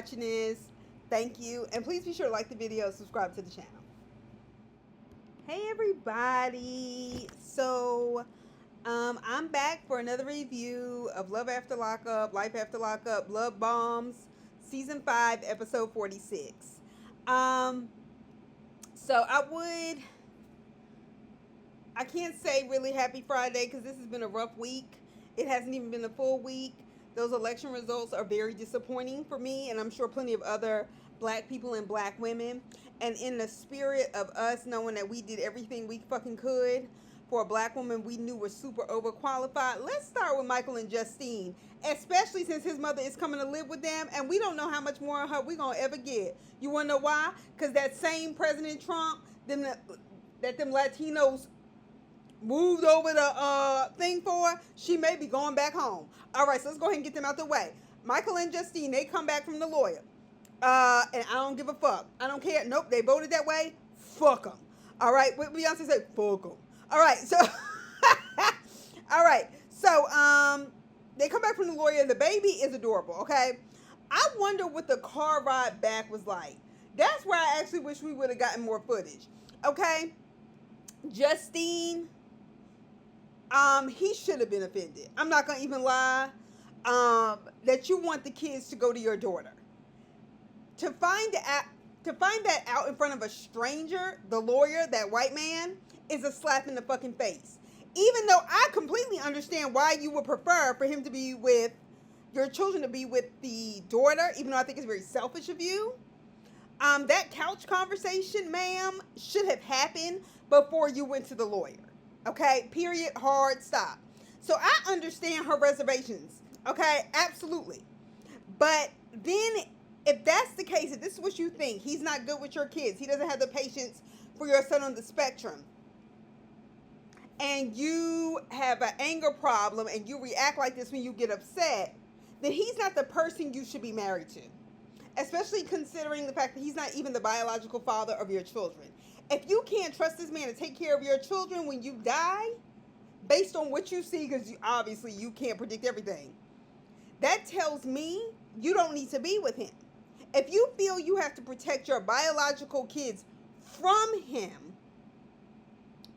watching this. Thank you. And please be sure to like the video and subscribe to the channel. Hey everybody. So I'm back for another review of Love After Lockup, Life After Lockup, Love Bombs, Season 5, Episode 46. So I can't say really happy Friday because this has been a rough week. It hasn't even been a full week. Those election results are very disappointing for me, and I'm sure plenty of other black people and black women. And in the spirit of us knowing that we did everything we fucking could for a black woman we knew was super overqualified, let's start with Michael and Justine, especially since his mother is coming to live with them, and we don't know how much more of her we're going to ever get. You want to know why? Because that same President Trump, them Latinos moved over the thing for, she may be going back home. All right, so let's go ahead and get them out the way. Michael and Justine, they come back from the lawyer. And I don't give a fuck. I don't care. Nope, they voted that way. Fuck them. All right, what Beyonce said, fuck them. All right, so, all right, so, they come back from the lawyer. The baby is adorable, okay? I wonder what the car ride back was like. That's where I actually wish we would have gotten more footage, okay? Justine, he should have been offended. I'm not gonna even lie. That you want the kids to go to your daughter. To find that out in front of a stranger, the lawyer, that white man, is a slap in the fucking face. Even though I completely understand why you would prefer for him to be with your children, to be with the daughter, even though I think it's very selfish of you. That couch conversation, ma'am, should have happened before you went to the lawyer. Okay, period, hard stop. So I understand her reservations, okay, absolutely. But then if that's the case, if this is what you think, he's not good with your kids, he doesn't have the patience for your son on the spectrum, and you have an anger problem and you react like this when you get upset, then he's not the person you should be married to. Especially considering the fact that he's not even the biological father of your children. If you can't trust this man to take care of your children when you die, based on what you see, because obviously you can't predict everything, that tells me you don't need to be with him. If you feel you have to protect your biological kids from him,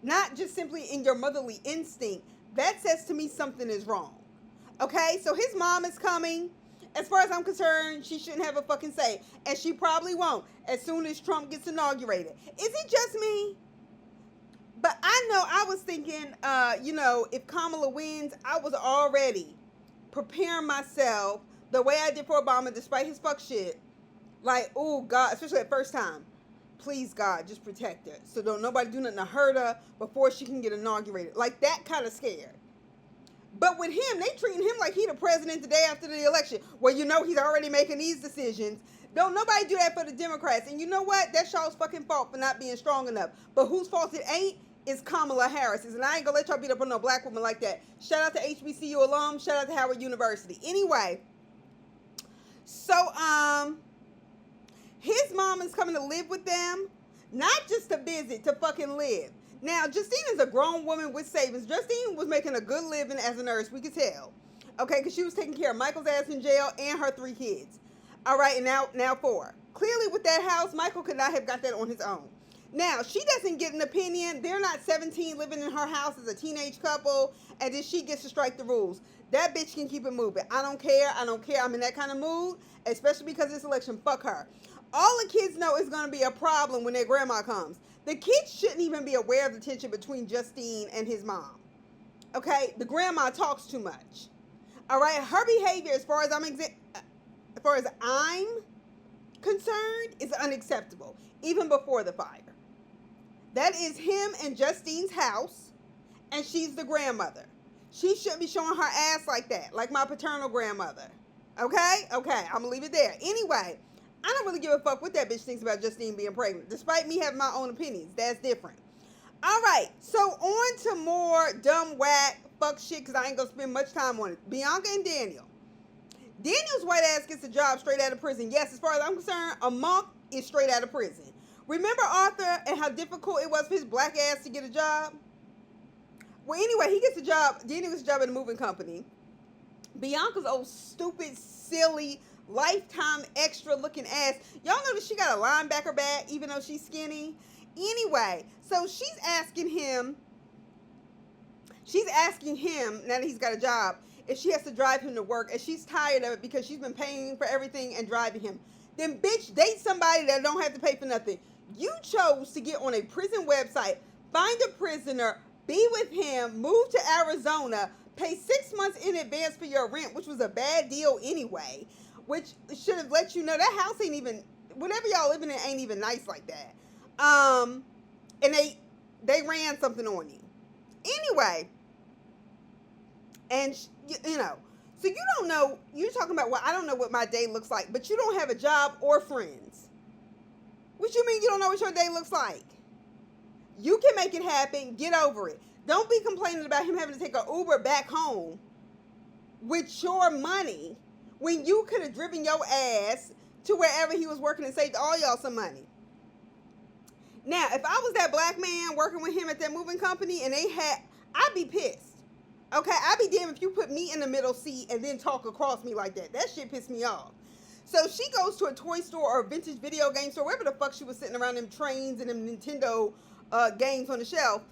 not just simply in your motherly instinct, that says to me something is wrong. Okay, so his mom is coming. As far as I'm concerned, she shouldn't have a fucking say. And she probably won't as soon as Trump gets inaugurated. Is it just me? But I know I was thinking, if Kamala wins, I was already preparing myself the way I did for Obama, despite his fuck shit. Like, oh, God, especially at first time. Please, God, just protect her. So don't nobody do nothing to hurt her before she can get inaugurated. Like, that kind of scared. But with him, they treating him like he the president the day after the election. Well, he's already making these decisions. Don't nobody do that for the Democrats. And you know what? That's y'all's fucking fault for not being strong enough. But whose fault it ain't is Kamala Harris's. And I ain't gonna let y'all beat up on no black woman like that. Shout out to HBCU alum. Shout out to Howard University. Anyway, so, his mom is coming to live with them. Not just to visit, to fucking live. Now, Justine is a grown woman with savings. Justine was making a good living as a nurse, we could tell. Okay, because she was taking care of Michael's ass in jail and her 3 kids. All right, and now 4. Clearly, with that house, Michael could not have got that on his own. Now, she doesn't get an opinion. They're not 17 living in her house as a teenage couple, and then she gets to strike the rules. That bitch can keep it moving. I don't care. I'm in that kind of mood, especially because this election. Fuck her. All the kids know is going to be a problem when their grandma comes. The kids shouldn't even be aware of the tension between Justine and his mom. Okay? The grandma talks too much. All right? Her behavior, as far as I'm concerned, is unacceptable. Even before the fire. That is him and Justine's house, and she's the grandmother. She shouldn't be showing her ass like that, like my paternal grandmother. Okay? Okay, I'm going to leave it there. Anyway, I don't really give a fuck what that bitch thinks about Justine being pregnant. Despite me having my own opinions. That's different. All right. So on to more dumb, whack, fuck shit, because I ain't going to spend much time on it. Bianca and Daniel. Daniel's white ass gets a job straight out of prison. Yes, as far as I'm concerned, a monk is straight out of prison. Remember Arthur and how difficult it was for his black ass to get a job? Well, anyway, he gets a job. Daniel gets a job at a moving company. Bianca's old stupid, silly, lifetime extra looking ass. Y'all know that she got a linebacker back, even though she's skinny. Anyway, so she's asking him, now that he's got a job, if she has to drive him to work, and she's tired of it because she's been paying for everything and driving him. Then, bitch, date somebody that don't have to pay for nothing. You chose to get on a prison website, find a prisoner, be with him, move to Arizona, pay 6 months in advance for your rent, which was a bad deal anyway, which should have let you know that house ain't even, whatever y'all living in ain't even nice like that. And they ran something on you. Anyway, and you know, so you don't know, you're talking about, well, I don't know what my day looks like, but you don't have a job or friends. What you mean you don't know what your day looks like? You can make it happen. Get over it. Don't be complaining about him having to take an Uber back home with your money when you could have driven your ass to wherever he was working and saved all y'all some money. Now, if I was that black man working with him at that moving company and I'd be pissed. Okay, I'd be damned if you put me in the middle seat and then talk across me like that. That shit pissed me off. So she goes to a toy store or a vintage video game store, wherever the fuck she was sitting around them trains and them Nintendo games on the shelf.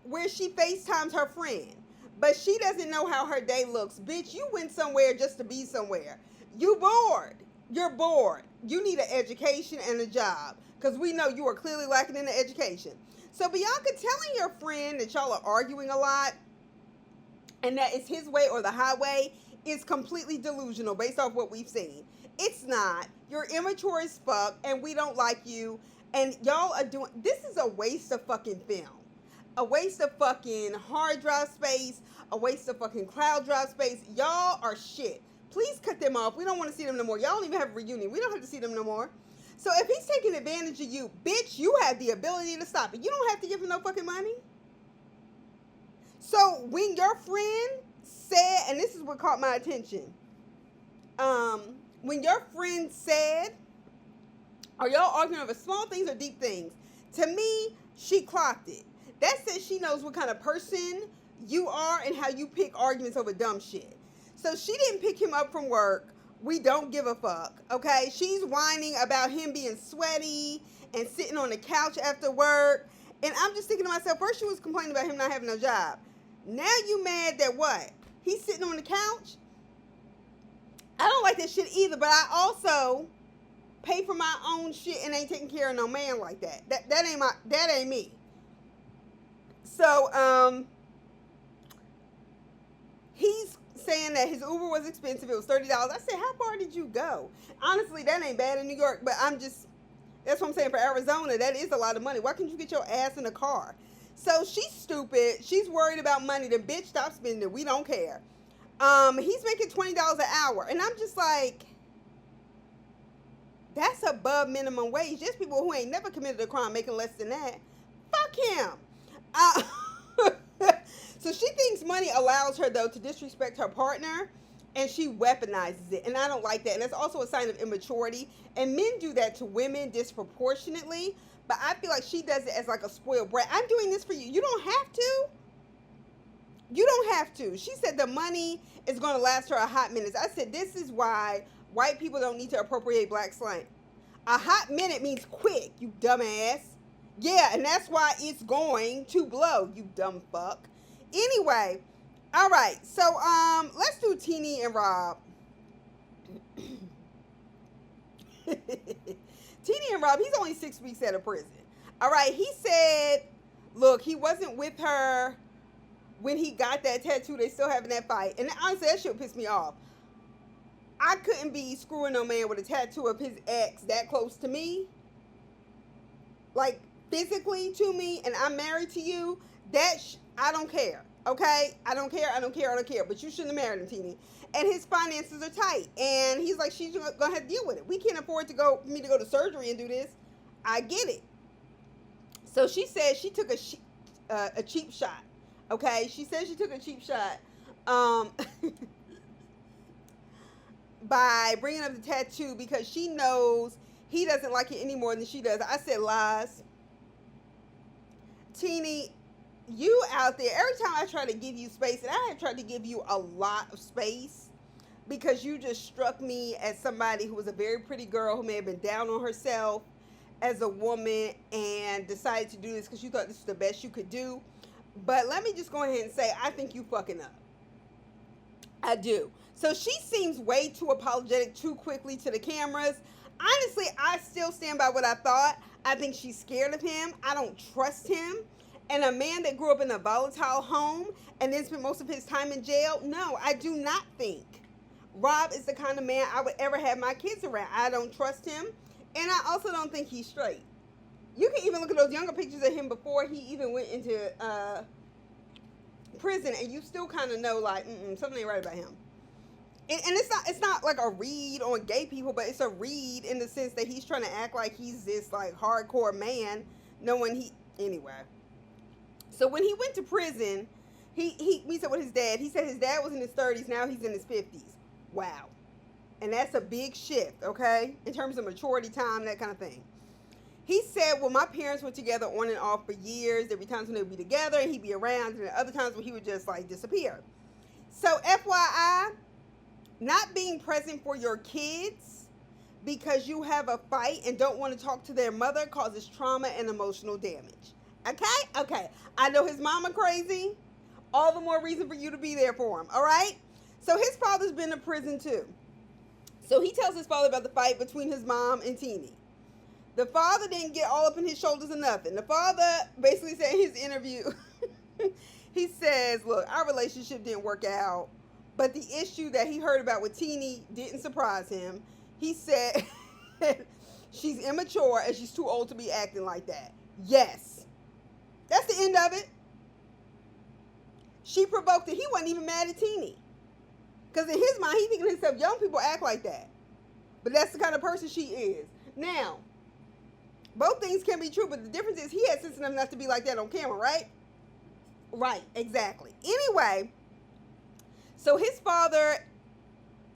Where she FaceTimes her friend. But she doesn't know how her day looks. Bitch, you went somewhere just to be somewhere. You bored. You're bored. You need an education and a job. Because we know you are clearly lacking in the education. So Bianca telling your friend that y'all are arguing a lot and that it's his way or the highway is completely delusional based off what we've seen. It's not. You're immature as fuck and we don't like you. And y'all are doing, this is a waste of fucking film. A waste of fucking hard drive space. A waste of fucking cloud drive space. Y'all are shit. Please cut them off. We don't want to see them no more. Y'all don't even have a reunion. We don't have to see them no more. So if he's taking advantage of you, bitch, you have the ability to stop it. You don't have to give him no fucking money. So when your friend said, and this is what caught my attention, when your friend said, are y'all arguing over small things or deep things? To me, she clocked it. That says she knows what kind of person you are and how you pick arguments over dumb shit. So she didn't pick him up from work. We don't give a fuck, okay? She's whining about him being sweaty and sitting on the couch after work. And I'm just thinking to myself, first she was complaining about him not having no job. Now you mad that what? He's sitting on the couch? I don't like that shit either, but I also pay for my own shit and ain't taking care of no man like that. That ain't me. So, he's saying that his Uber was expensive. It was $30. I said, how far did you go? Honestly, that ain't bad in New York, but that's what I'm saying. For Arizona, that is a lot of money. Why can't you get your ass in a car? So she's stupid. She's worried about money. The bitch, stop spending it. We don't care. He's making $20 an hour. And I'm just like, that's above minimum wage. There's people who ain't never committed a crime making less than that. Fuck him. So she thinks money allows her, though, to disrespect her partner, and she weaponizes it. And I don't like that. And that's also a sign of immaturity. And men do that to women disproportionately. But I feel like she does it as like a spoiled brat. I'm doing this for you. You don't have to. You don't have to. She said the money is going to last her a hot minute. I said, this is why white people don't need to appropriate black slang. A hot minute means quick, you dumbass. Yeah, and that's why it's going to blow, you dumb fuck. Anyway, all right. So, let's do Teenie and Rob. Teenie and Rob, he's only 6 weeks out of prison. All right, he said, look, he wasn't with her when he got that tattoo. They still having that fight. And honestly, that shit pissed me off. I couldn't be screwing no man with a tattoo of his ex that close to me. Like, physically to me, and I'm married to you. I don't care. Okay? I don't care. But you shouldn't have married him, Teenie. And his finances are tight. And he's like, she's going to have to deal with it. We can't afford for me to go to surgery and do this. I get it. So she said she took a cheap shot. Okay? She said she took a cheap shot. By bringing up the tattoo because she knows he doesn't like it any more than she does. I said, lies. Teenie, you out there, every time I try to give you space, and I have tried to give you a lot of space because you just struck me as somebody who was a very pretty girl who may have been down on herself as a woman and decided to do this because you thought this was the best you could do. But let me just go ahead and say, I think you fucking up. I do. So she seems way too apologetic too quickly to the cameras. Honestly, I still stand by what I thought. I think she's scared of him. I don't trust him. And a man that grew up in a volatile home and then spent most of his time in jail, no, I do not think Rob is the kind of man I would ever have my kids around. I don't trust him. And I also don't think he's straight. You can even look at those younger pictures of him before he even went into prison, and you still kind of know, like, something ain't right about him. And it's not like a read on gay people, but it's a read in the sense that he's trying to act like he's this, like, hardcore man, knowing anyway. So when he went to prison, he meets up with his dad. He said his dad was in his 30s, now he's in his 50s. Wow. And that's a big shift, okay? In terms of maturity time, that kind of thing. He said, well, my parents were together on and off for years. There'd be times when they would be together and he'd be around, and there other times when he would just, like, disappear. So, FYI, not being present for your kids because you have a fight and don't want to talk to their mother causes trauma and emotional damage. Okay? Okay. I know his mama crazy. All the more reason for you to be there for him, all right? So, his father's been to prison, too. So, he tells his father about the fight between his mom and Teenie. The father didn't get all up in his shoulders or nothing. The father basically said in his interview, he says, look, our relationship didn't work out, but the issue that he heard about with Teenie didn't surprise him. He said she's immature and she's too old to be acting like that. Yes. That's the end of it. She provoked it. He wasn't even mad at Teenie. Because in his mind, he's thinking to himself, young people act like that. But that's the kind of person she is. Now, both things can be true, but the difference is he had sense enough not to be like that on camera, right? Right, exactly. Anyway, so his father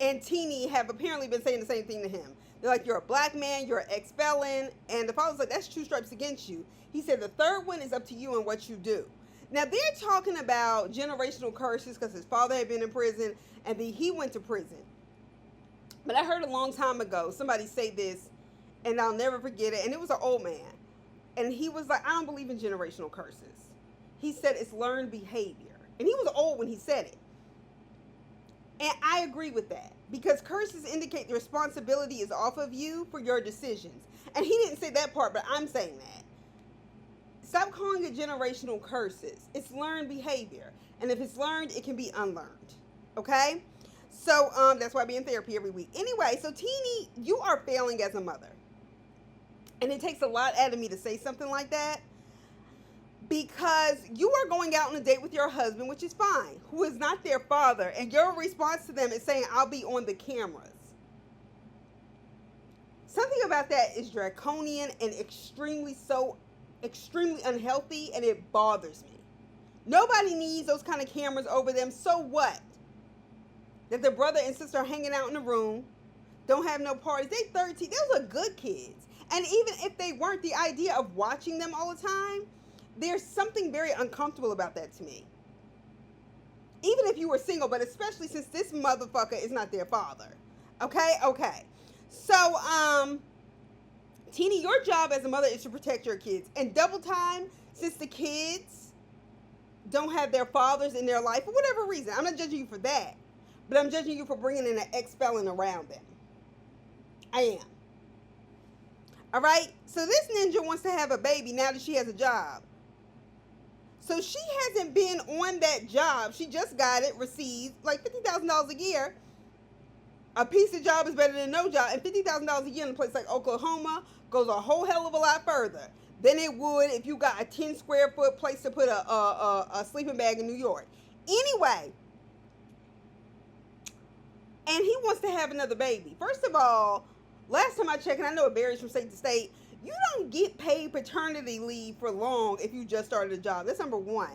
and Teenie have apparently been saying the same thing to him. They're like, you're a black man, you're an ex-felon, and the father's like, that's 2 stripes against you. He said the third one is up to you and what you do. Now, they're talking about generational curses because his father had been in prison, and then he went to prison. But I heard a long time ago somebody say this, and I'll never forget it. And it was an old man. And he was like, I don't believe in generational curses. He said it's learned behavior. And he was old when he said it. And I agree with that. Because curses indicate the responsibility is off of you for your decisions. And he didn't say that part, but I'm saying that. Stop calling it generational curses. It's learned behavior. And if it's learned, it can be unlearned. Okay? So that's why I be in therapy every week. Anyway, so Teenie, you are failing as a mother. And it takes a lot out of me to say something like that. Because you are going out on a date with your husband, which is fine, who is not their father. And your response to them is saying, I'll be on the cameras. Something about that is draconian and extremely unhealthy, and it bothers me. Nobody needs those kind of cameras over them. So what? That the brother and sister are hanging out in the room, don't have no parties. They 13. Those are good kids. And even if they weren't, the idea of watching them all the time, there's something very uncomfortable about that to me. Even if you were single, but especially since this motherfucker is not their father. Okay? Okay. So, Teenie, your job as a mother is to protect your kids. And double time, since the kids don't have their fathers in their life, for whatever reason. I'm not judging you for that. But I'm judging you for bringing in an ex-felon around them. I am. All right? So this ninja wants to have a baby now that she has a job. So she hasn't been on that job. She just got it, received like $50,000 a year. A piece of job is better than no job. And $50,000 a year in a place like Oklahoma goes a whole hell of a lot further than it would if you got a 10 square foot place to put a sleeping bag in New York. Anyway. And he wants to have another baby. First of all, last time I checked, and I know it varies from state to state, you don't get paid paternity leave for long if you just started a job. That's number one.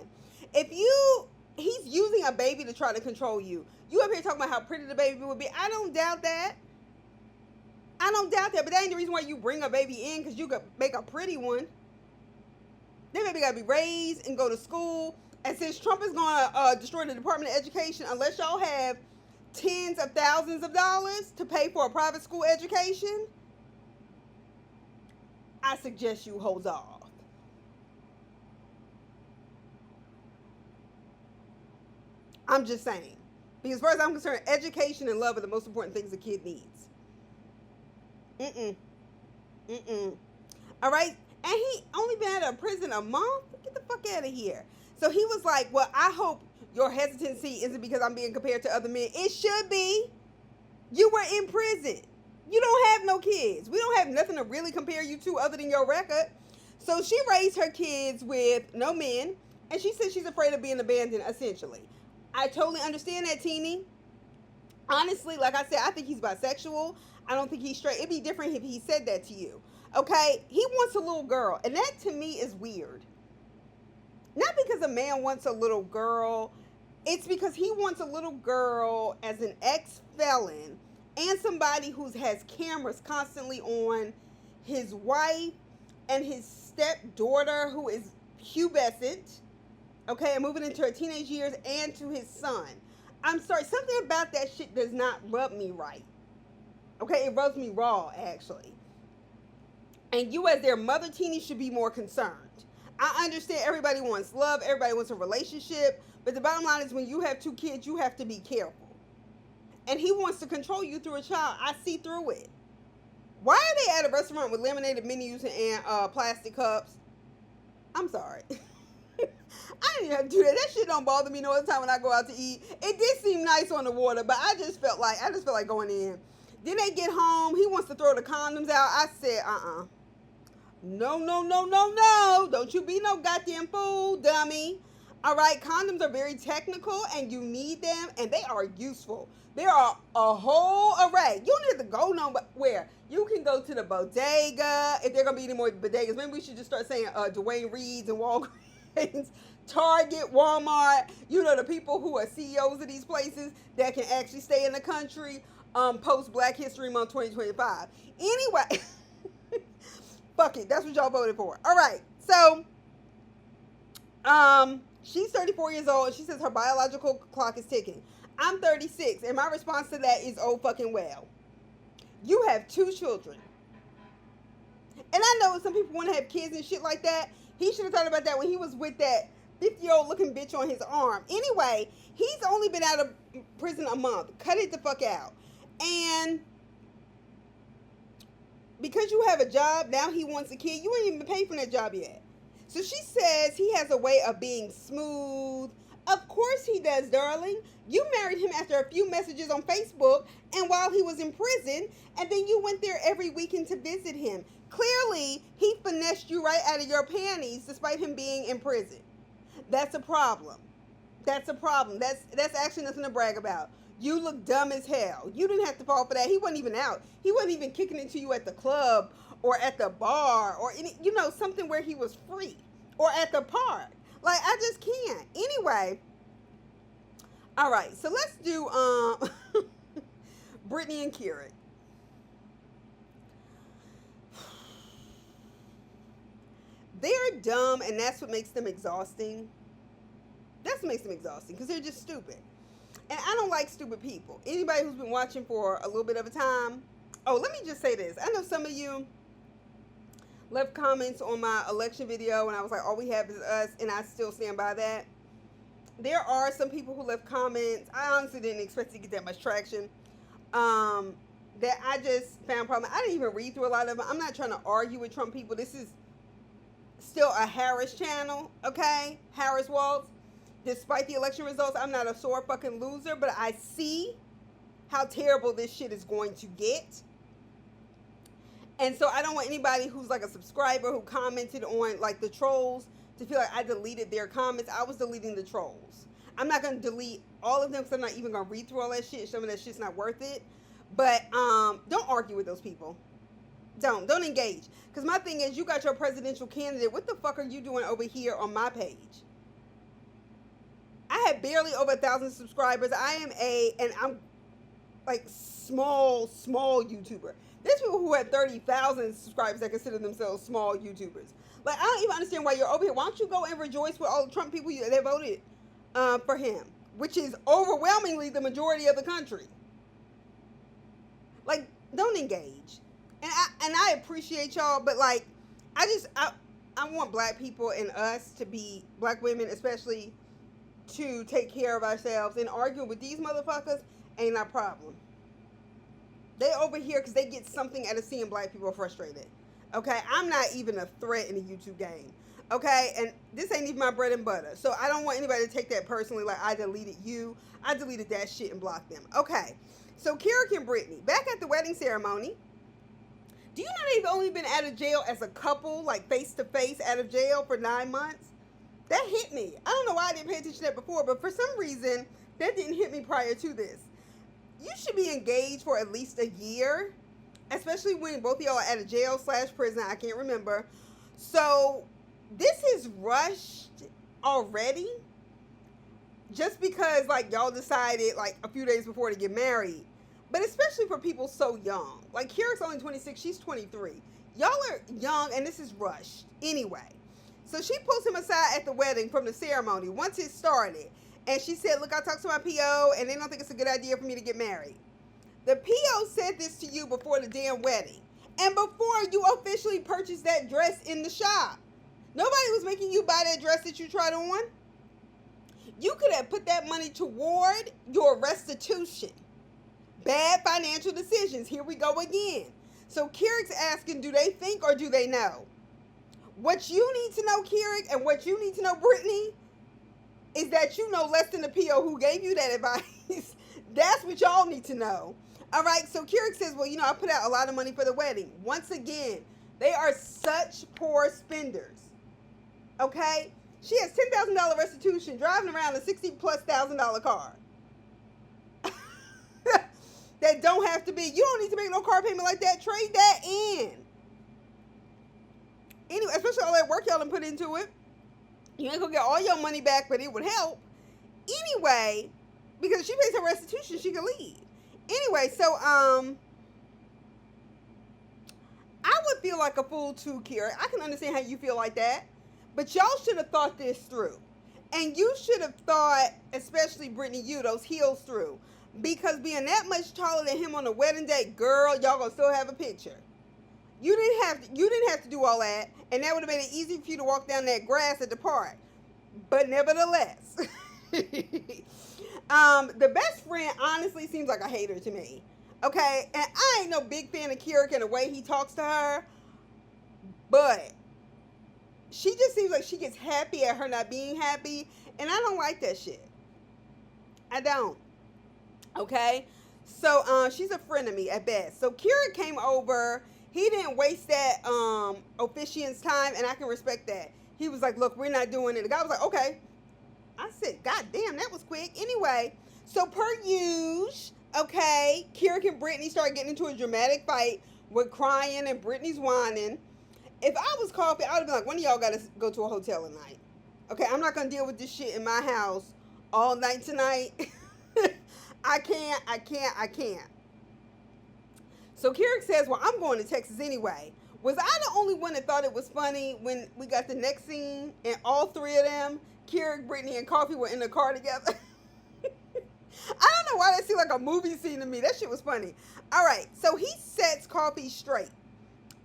He's using a baby to try to control you. You up here talking about how pretty the baby would be. I don't doubt that. But that ain't the reason why you bring a baby in, because you could make a pretty one. They maybe gotta be raised and go to school. And since Trump is gonna destroy the Department of Education, unless y'all have tens of thousands of dollars to pay for a private school education, I suggest you hold off. I'm just saying. Because as far as I'm concerned, education and love are the most important things a kid needs. Mm-mm. Mm-mm. All right? And he only been out of prison a month? Get the fuck out of here. So he was like, well, I hope your hesitancy isn't because I'm being compared to other men. It should be. You were in prison. You don't have no kids. We don't have nothing to really compare you to other than your record. So she raised her kids with no men, and she said she's afraid of being abandoned, essentially. I totally understand that, Teeny. Honestly, like I said, I think he's bisexual. I don't think he's straight. It'd be different if he said that to you. Okay? He wants a little girl, and that to me is weird. Not because a man wants a little girl. It's because he wants a little girl as an ex-felon and somebody who has cameras constantly on his wife and his stepdaughter, who is pubescent, okay, and moving into her teenage years, and to his son. I'm sorry, something about that shit does not rub me right. Okay, it rubs me raw, actually. And you as their mother, Teeny, should be more concerned. I understand everybody wants love, everybody wants a relationship, but the bottom line is when you have two kids, you have to be careful. And he wants to control you through a child. I see through it. Why are they at a restaurant with laminated menus and plastic cups? I'm sorry. I didn't even have to do that. That shit don't bother me no other time when I go out to eat. It did seem nice on the water, but I just felt like going in. Then they get home. He wants to throw the condoms out. I said, No, no, no, no, no. Don't you be no goddamn fool, dummy. All right, condoms are very technical and you need them, and they are useful. There are a whole array. You don't have to go nowhere. You can go to the bodega. If there are going to be any more bodegas, maybe we should just start saying Dwayne Reed's and Walgreens, Target, Walmart. You know, the people who are CEOs of these places that can actually stay in the country post Black History Month 2025. Anyway, fuck it. That's what y'all voted for. All right. So, she's 34 years old, and she says her biological clock is ticking. I'm 36, and my response to that is, oh, fucking well. You have 2 children. And I know some people want to have kids and shit like that. He should have thought about that when he was with that 50-year-old looking bitch on his arm. Anyway, he's only been out of prison a month. Cut it the fuck out. And because you have a job, now he wants a kid. You ain't even paid for that job yet. So she says he has a way of being smooth. Of course he does, darling. You married him after a few messages on Facebook and while he was in prison, and then you went there every weekend to visit him. Clearly, he finessed you right out of your panties despite him being in prison. That's a problem. That's a problem. That's actually nothing to brag about. You look dumb as hell. You didn't have to fall for that. He wasn't even out. He wasn't even kicking it to you at the club or at the bar or any, something where he was free, or at the park. Like, I just can't. Anyway, all right, so let's do Brittany and Kieran. They're dumb, and that's what makes them exhausting. That's what makes them exhausting, because they're just stupid. And I don't like stupid people. Anybody who's been watching for a little bit of a time. Oh, let me just say this. I know some of you left comments on my election video, and I was like, all we have is us, and I still stand by that. There are some people who left comments. I honestly didn't expect to get that much traction. That I just found problem. I didn't even read through a lot of them. I'm not trying to argue with Trump people. This is still a Harris channel, okay? Harris Waltz. Despite the election results, I'm not a sore fucking loser, but I see how terrible this shit is going to get. And so I don't want anybody who's like a subscriber who commented on like the trolls to feel like I deleted their comments. I was deleting the trolls. I'm not going to delete all of them because I'm not even going to read through all that shit. Some of that shit's not worth it. But don't argue with those people. Don't engage. Because my thing is, you got your presidential candidate. What the fuck are you doing over here on my page? I have barely over 1,000 subscribers. I'm like small YouTuber. There's people who had 30,000 subscribers that consider themselves small YouTubers. Like, I don't even understand why you're over here. Why don't you go and rejoice with all the Trump people that voted for him, which is overwhelmingly the majority of the country. Like, don't engage. And I appreciate y'all, but like, I want black people and us to be, black women especially, to take care of ourselves. And arguing with these motherfuckers ain't our problem. They over here because they get something out of seeing black people frustrated. Okay, I'm not even a threat in the YouTube game. Okay, and this ain't even my bread and butter. So I don't want anybody to take that personally, like I deleted you. I deleted that shit and blocked them. Okay, so Kirik and Brittany, back at the wedding ceremony. Do you know they've only been out of jail as a couple, like face to face out of jail for 9 months? That hit me. I don't know why I didn't pay attention to that before, but for some reason, that didn't hit me prior to this. You should be engaged for at least a year, especially when both of y'all are out of jail / prison. I can't remember. So this is rushed already just because like y'all decided like a few days before to get married. But especially for people so young. Like Kirik's only 26, she's 23. Y'all are young and this is rushed anyway. So she pulls him aside at the wedding from the ceremony once it started. And she said, look, I talked to my PO and they don't think it's a good idea for me to get married. The PO said this to you before the damn wedding. And before you officially purchased that dress in the shop. Nobody was making you buy that dress that you tried on. You could have put that money toward your restitution. Bad financial decisions. Here we go again. So Kirik's asking, do they think or do they know? What you need to know, Kirik, and what you need to know, Brittany, is that you know less than the PO who gave you that advice. That's what y'all need to know. All right, so Kirik says, well, you know, I put out a lot of money for the wedding. Once again, they are such poor spenders. Okay? She has $10,000 restitution driving around a $60,000+ car. That don't have to be. You don't need to make no car payment like that. Trade that in. Anyway, especially all that work y'all done put into it. You ain't gonna get all your money back, but it would help. Anyway, because she pays her restitution, she can leave. Anyway, so I would feel like a fool too, Kira. I can understand how you feel like that. But y'all should have thought this through. And you should have thought, especially Brittany, you, those heels through. Because being that much taller than him on the wedding day, girl, y'all gonna still have a picture. You didn't have to do all that, and that would have made it easy for you to walk down that grass at the park. But nevertheless, the best friend honestly seems like a hater to me. Okay, and I ain't no big fan of Kirik and the way he talks to her, but she just seems like she gets happy at her not being happy, and I don't like that shit. I don't. Okay, so she's a friend of me at best. So Kirik came over. He didn't waste that officiant's time, and I can respect that. He was like, look, we're not doing it. The guy was like, okay. I said, God damn, that was quick. Anyway, so per usual, okay, Kirik and Brittany started getting into a dramatic fight with crying and Brittany's whining. If I was Coffee, I would have been like, one of y'all got to go to a hotel tonight. Okay, I'm not going to deal with this shit in my house all night tonight. I can't. So Kirik says, well, I'm going to Texas anyway. Was I the only one that thought it was funny when we got the next scene and all three of them, Kirik, Brittany, and Coffee, were in the car together? I don't know why that seemed like a movie scene to me. That shit was funny. All right, so he sets Coffee straight,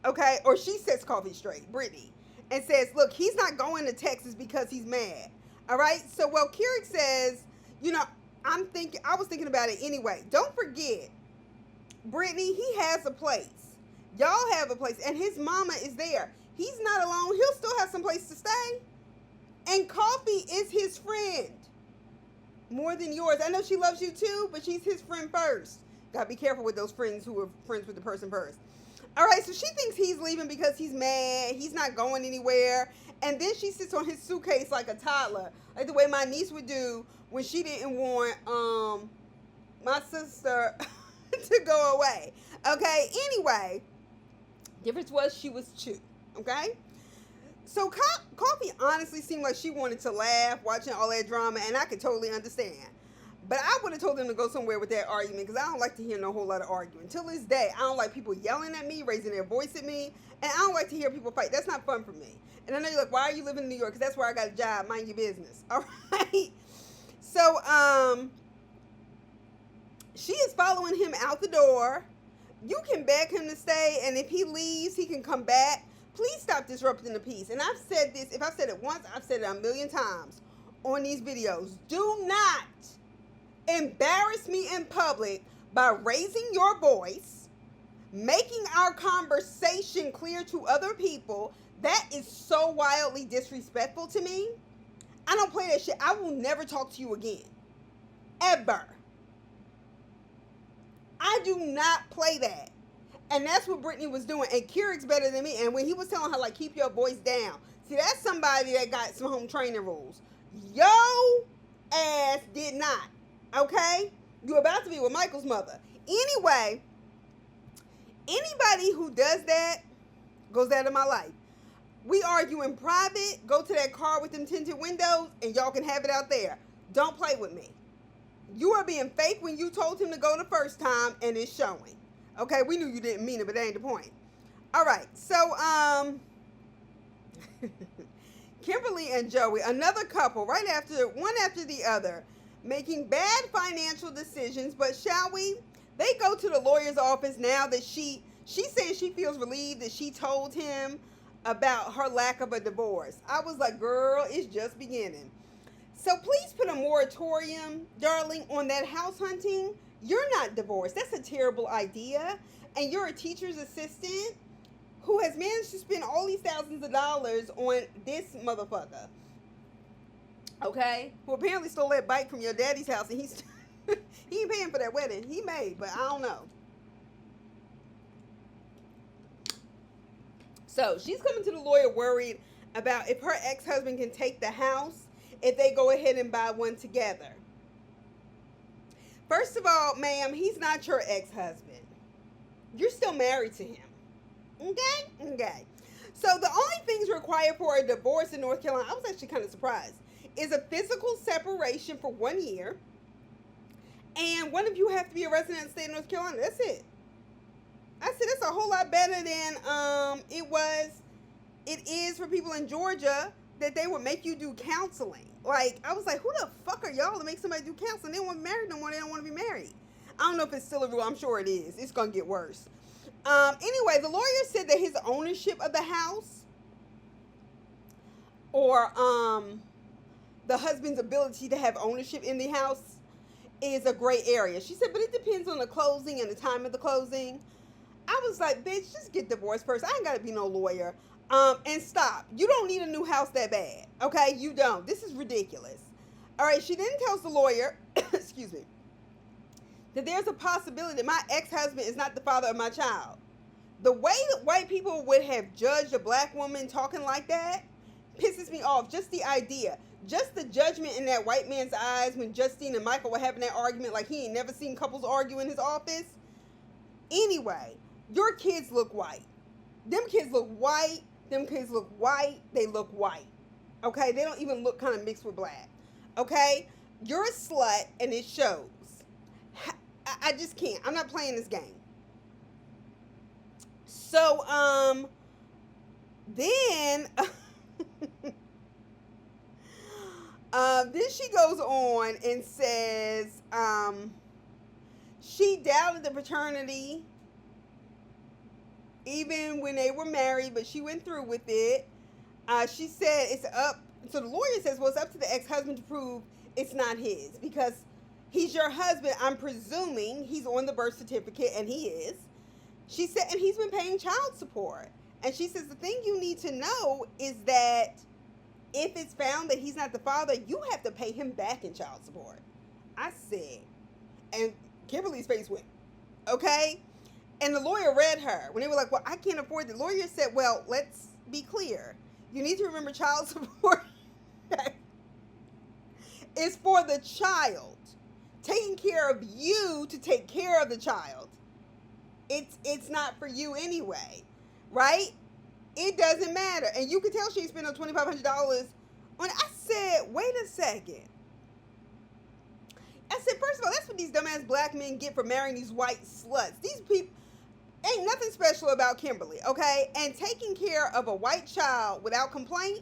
okay? Or she sets Coffee straight, Brittany, and says, look, he's not going to Texas because he's mad. All right, so well, Kirik says, you know, I was thinking about it anyway. Don't forget, Brittany, he has a place. Y'all have a place, and his mama is there. He's not alone. He'll still have some place to stay. And Coffee is his friend. More than yours. I know she loves you too, but she's his friend first. Gotta be careful with those friends who are friends with the person first. All right, so she thinks he's leaving because he's mad. He's not going anywhere. And then she sits on his suitcase like a toddler, like the way my niece would do when she didn't want my sister to go away. Okay, anyway, difference was she was 2. Okay, so Coffee honestly seemed like she wanted to laugh watching all that drama, and I could totally understand. But I would have told them to go somewhere with that argument because I don't like to hear no whole lot of arguing. Till this day, I don't like people yelling at me, raising their voice at me, and I don't like to hear people fight. That's not fun for me. And I know you're like, why are you living in New York? Because that's where I got a job. Mind your business. All right. So, she is following him out the door. You can beg him to stay, and if he leaves, he can come back. Please stop disrupting the peace. And I've said this. If I've said it once, I've said it a million times on these videos. Do not embarrass me in public by raising your voice, making our conversation clear to other people. That is so wildly disrespectful to me. I don't play that shit. I will never talk to you again. Ever. I do not play that. And that's what Brittany was doing. And Keurig's better than me. And when he was telling her, like, keep your voice down. See, that's somebody that got some home training rules. Yo ass did not. Okay? You're about to be with Michael's mother. Anyway, anybody who does that goes out of my life. We argue in private. Go to that car with them tinted windows and y'all can have it out there. Don't play with me. You are being fake when you told him to go the first time and it's showing. Okay, we knew you didn't mean it, but that ain't the point. All right, so Kimberly and Joey, another couple, right after one after the other, making bad financial decisions. But shall we? They go to the lawyer's office now that she says she feels relieved that she told him about her lack of a divorce. I was like, girl, it's just beginning. So please put a moratorium, darling, on that house hunting. You're not divorced. That's a terrible idea. And you're a teacher's assistant who has managed to spend all these thousands of dollars on this motherfucker. Okay? Who apparently stole that bike from your daddy's house and he ain't paying for that wedding. He may, but I don't know. So she's coming to the lawyer worried about if her ex-husband can take the house if they go ahead and buy one together. First of all, ma'am, he's not your ex-husband. You're still married to him. Okay? Okay. So the only things required for a divorce in North Carolina, I was actually kind of surprised, is a physical separation for 1 year. And one of you have to be a resident of the state of North Carolina. That's it. I said that's a whole lot better than it is for people in Georgia that they would make you do counseling. Like, I was like, who the fuck are y'all to make somebody do counseling? They don't want to be married no more. They don't want to be married. I don't know if it's still a rule. I'm sure it is. It's going to get worse. Anyway, the lawyer said that his ownership of the house or the husband's ability to have ownership in the house is a gray area. She said, but it depends on the closing and the time of the closing. I was like, bitch, just get divorced first. I ain't got to be no lawyer. And stop. You don't need a new house that bad. Okay? You don't. This is ridiculous. All right. She then tells the lawyer, excuse me, that there's a possibility that my ex-husband is not the father of my child. The way that white people would have judged a black woman talking like that pisses me off. Just the idea. Just the judgment in that white man's eyes when Justine and Michael were having that argument like he ain't never seen couples argue in his office. Anyway, your kids look white. Them kids look white. Them kids look white. They look white. Okay? They don't even look kind of mixed with black. Okay? You're a slut and it shows. I just can't. I'm not playing this game. So, then she goes on and says, she doubted the paternity even when they were married, but she went through with it. She said it's up. So the lawyer says, well, it's up to the ex-husband to prove it's not his because he's your husband. I'm presuming he's on the birth certificate, and he is. She said, and he's been paying child support. And she says, the thing you need to know is that if it's found that he's not the father, you have to pay him back in child support. I said, and Kimberly's face went, okay? And the lawyer read her. When they were like, well, I can't afford it. The lawyer said, well, let's be clear. You need to remember child support is for the child. Taking care of you to take care of the child. It's not for you anyway, right? It doesn't matter. And you can tell she spent $2,500 on. I said, wait a second. I said, first of all, that's what these dumbass black men get for marrying these white sluts. These people ain't nothing special about Kimberly, okay? And taking care of a white child without complaint,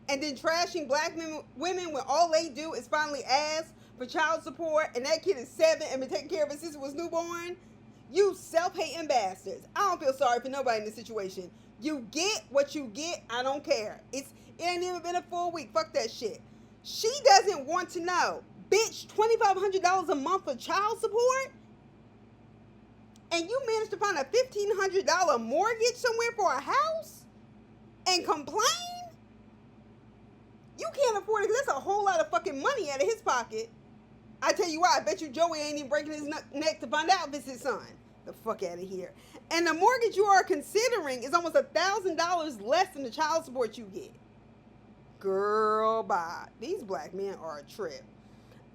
and then trashing black women when all they do is finally ask for child support, and that kid is 7 and been taking care of it since it was newborn. You self-hating bastards. I don't feel sorry for nobody in this situation. You get what you get. I don't care. It ain't even been a full week. Fuck that shit. She doesn't want to know. Bitch, $2,500 a month for child support? And you managed to find a $1,500 mortgage somewhere for a house? And complain? You can't afford it because that's a whole lot of fucking money out of his pocket. I tell you why, I bet you Joey ain't even breaking his neck to find out if it's his son. The fuck out of here. And the mortgage you are considering is almost $1,000 less than the child support you get. Girl, bye. These black men are a trip.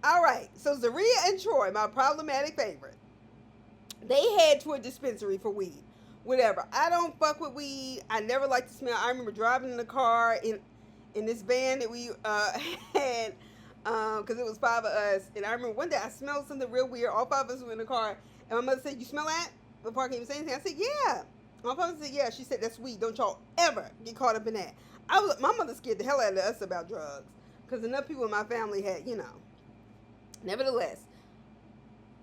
All right, so Zaria and Troy, my problematic favorite, they head to a dispensary for weed. Whatever. I don't fuck with weed. I never like the smell. I remember driving in the car in this van that we had, because it was 5 of us. And I remember one day I smelled something real weird. All 5 of us were in the car. And my mother said, "You smell that?" Before I can even say anything, I said, "Yeah." My father said, "Yeah." She said, "That's weed. Don't y'all ever get caught up in that." My mother scared the hell out of us about drugs. Because enough people in my family had, Nevertheless,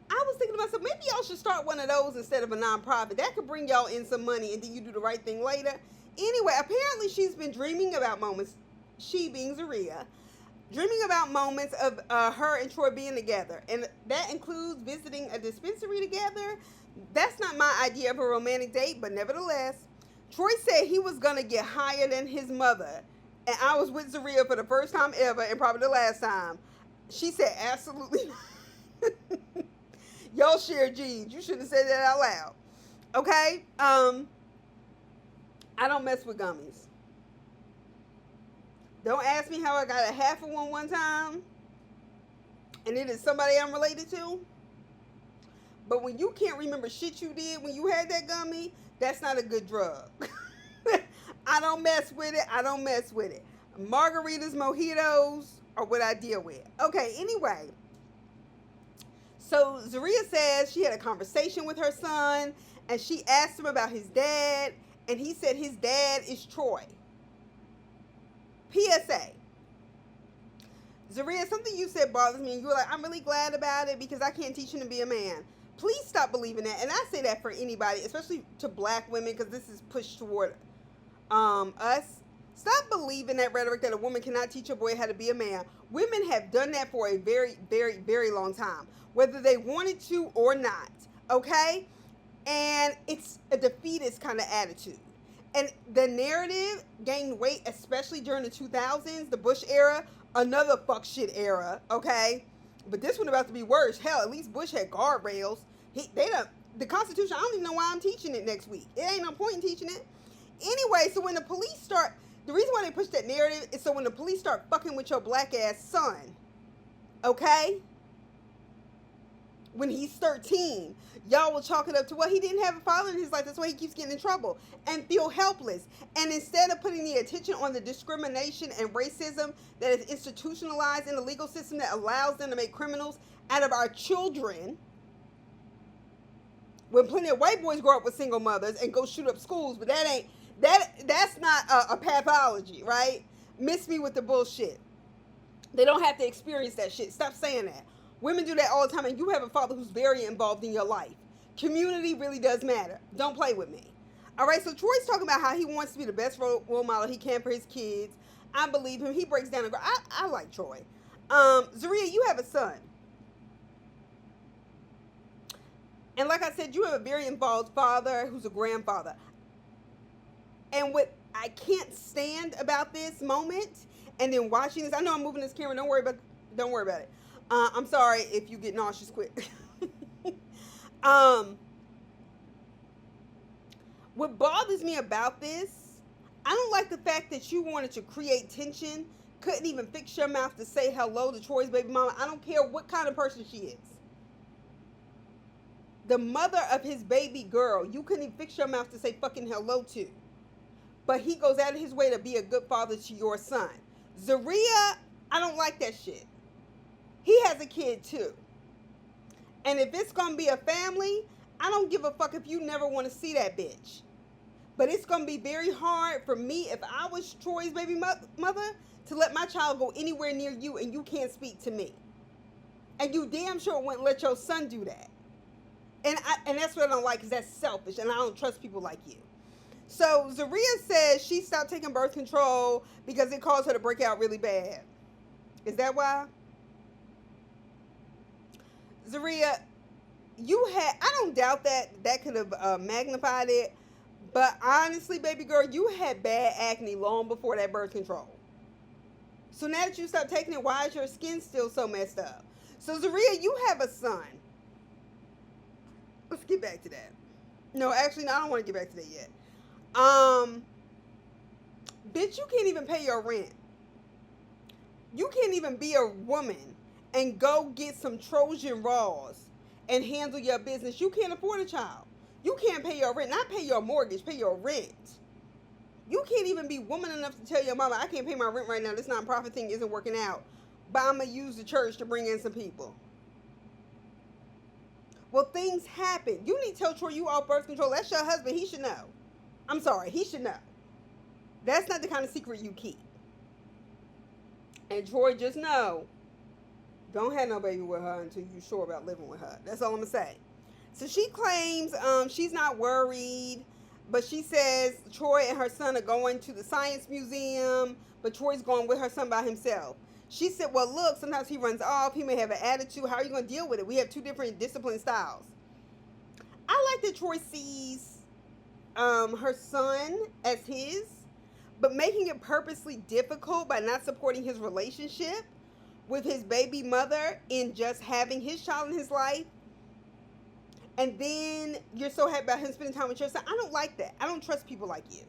I was thinking to myself, maybe y'all should start one of those instead of a nonprofit. That could bring y'all in some money and then you do the right thing later. Anyway, apparently she's been dreaming about moments, she being Zaria, dreaming about moments of her and Troy being together. And that includes visiting a dispensary together. That's not my idea of a romantic date, but nevertheless, Troy said he was going to get higher than his mother. And I was with Zaria for the first time ever and probably the last time. She said, absolutely not. Y'all share genes. You shouldn't have said that out loud. Okay? I don't mess with gummies. Don't ask me how I got a half of one time. And it is somebody I'm related to. But when you can't remember shit you did when you had that gummy, that's not a good drug. I don't mess with it. I don't mess with it. Margaritas, mojitos are what I deal with. Okay, anyway. So Zaria says she had a conversation with her son and she asked him about his dad and he said his dad is Troy. PSA. Zaria, something you said bothers me and you were like, I'm really glad about it because I can't teach him to be a man. Please stop believing that. And I say that for anybody, especially to black women, because this is pushed toward us. Stop believing that rhetoric that a woman cannot teach a boy how to be a man. Women have done that for a very, very, very long time, whether they wanted to or not, okay? And it's a defeatist kind of attitude. And the narrative gained weight, especially during the 2000s, the Bush era, another fuck shit era, okay? But this one about to be worse. Hell, at least Bush had guardrails. The Constitution, I don't even know why I'm teaching it next week. It ain't no point in teaching it. Anyway, so when the police start, the reason why they push that narrative is so when the police start fucking with your black ass son, okay? When he's 13, y'all will chalk it up to, well, he didn't have a father in his life. That's why he keeps getting in trouble and feel helpless. And instead of putting the attention on the discrimination and racism that is institutionalized in the legal system that allows them to make criminals out of our children, when plenty of white boys grow up with single mothers and go shoot up schools, but that's not a pathology, right? Miss me with the bullshit. They don't have to experience that shit. Stop saying that. Women do that all the time, and you have a father who's very involved in your life. Community really does matter. Don't play with me. All right, so Troy's talking about how he wants to be the best role model he can for his kids. I believe him. He breaks down and goes, I like Troy. Zaria, you have a son. And like I said, you have a very involved father who's a grandfather. And what I can't stand about this moment, and then watching this, I know I'm moving this camera. Don't worry about it. I'm sorry if you get nauseous quick. What bothers me about this, I don't like the fact that you wanted to create tension, couldn't even fix your mouth to say hello to Troy's baby mama. I don't care what kind of person she is. The mother of his baby girl, you couldn't even fix your mouth to say fucking hello to. But he goes out of his way to be a good father to your son. Zaria, I don't like that shit. He has a kid too. And if it's going to be a family, I don't give a fuck if you never want to see that bitch. But it's going to be very hard for me, if I was Troy's baby mother, to let my child go anywhere near you and you can't speak to me. And you damn sure wouldn't let your son do that. And that's what I don't like, because that's selfish, and I don't trust people like you. So Zaria says she stopped taking birth control because it caused her to break out really bad. Is that why? Zaria, I don't doubt that could have magnified it, but honestly, baby girl, you had bad acne long before that birth control. So now that you stopped taking it, why is your skin still so messed up? So Zaria, you have a son. Let's get back to that. No, actually, no, I don't want to get back to that yet. Bitch, you can't even pay your rent. You can't even be a woman and go get some Trojan Raws and handle your business. You can't afford a child. You can't pay your rent. Not pay your mortgage, pay your rent. You can't even be woman enough to tell your mama, I can't pay my rent right now. This nonprofit thing isn't working out, but I'm going to use the church to bring in some people. Well, things happen. You need to tell Troy you off birth control. That's your husband. He should know. I'm sorry. He should know. That's not the kind of secret you keep. And Troy, just know, don't have no baby with her until you're sure about living with her. That's all I'm going to say. So she claims she's not worried, but she says Troy and her son are going to the science museum, but Troy's going with her son by himself. She said, well, look, sometimes he runs off. He may have an attitude. How are you going to deal with it? We have two different discipline styles. I like that Troy sees her son as his, but making it purposely difficult by not supporting his relationship with his baby mother in just having his child in his life. And then you're so happy about him spending time with your son. I don't like that. I don't trust people like you.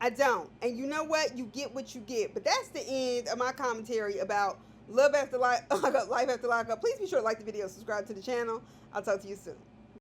I don't. And you know what? You get what you get. But that's the end of my commentary about Love After Life, Life After Lockup. Please be sure to like the video, subscribe to the channel. I'll talk to you soon.